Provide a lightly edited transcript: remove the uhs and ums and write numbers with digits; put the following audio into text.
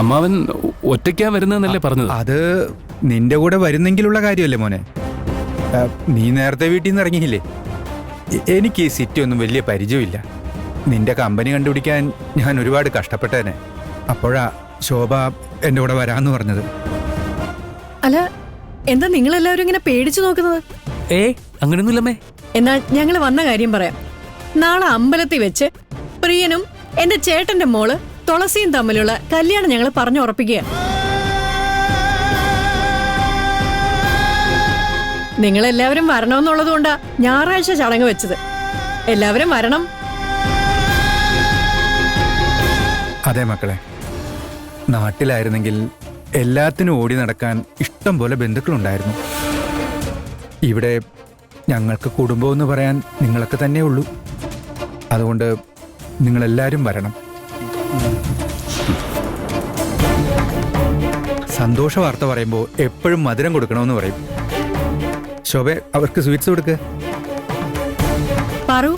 അമ്മാവൻ ഒറ്റയ്ക്കാ വരുന്നതെന്നല്ലേ പറഞ്ഞത്? അത് നിന്റെ കൂടെ വരുന്നെങ്കിലുള്ള കാര്യമല്ലേ മോനെ. നീ നേരത്തെ വീട്ടിൽ നിന്ന് ഇറങ്ങിയില്ലേ? എനിക്ക് ഈ സിറ്റി ഒന്നും വലിയ പരിചയമില്ല. നിന്റെ കമ്പനി കണ്ടുപിടിക്കാൻ ഞാൻ ഒരുപാട് കഷ്ടപ്പെട്ടേനെ. അപ്പോഴാ ശോഭ എൻ്റെ കൂടെ വരാമെന്ന് പറഞ്ഞത്. അല്ല, എന്താ നിങ്ങളെല്ലാവരും ഇങ്ങനെ പേടിച്ചു നോക്കുന്നത്? അങ്ങനെയൊന്നുമില്ലമ്മേ. എന്നാൽ ഞങ്ങൾ വന്ന കാര്യം പറയാം. നാളെ അമ്പലത്തിൽ വെച്ച് പ്രിയനും എന്റെ ചേട്ടന്റെ മോള് തുളസിയും തമ്മിലുള്ള കല്യാണം ഞങ്ങൾ പറഞ്ഞു ഉറപ്പിക്കുക. നിങ്ങളെല്ലാവരും വരണമെന്നുള്ളത് കൊണ്ടാ ഞായറാഴ്ച ചടങ്ങ് വെച്ചത്. എല്ലാവരും വരണം. അതെ മക്കളെ, നാട്ടിലായിരുന്നെങ്കിൽ എല്ലാത്തിനും ഓടി നടക്കാൻ ഇഷ്ടം പോലെ ബന്ധുക്കളുണ്ടായിരുന്നു. ഇവിടെ ഞങ്ങൾക്ക് കുടുംബമെന്ന് പറയാൻ നിങ്ങളൊക്കെ തന്നെ ഉള്ളൂ. അതുകൊണ്ട് നിങ്ങളെല്ലാവരും വരണം. സന്തോഷ വാർത്ത പറയുമ്പോൾ എപ്പോഴും മധുരം കൊടുക്കണമെന്ന് പറയും. ശോഭ, അവർക്ക് സ്വീറ്റ്സ് കൊടുക്ക്. പാറു,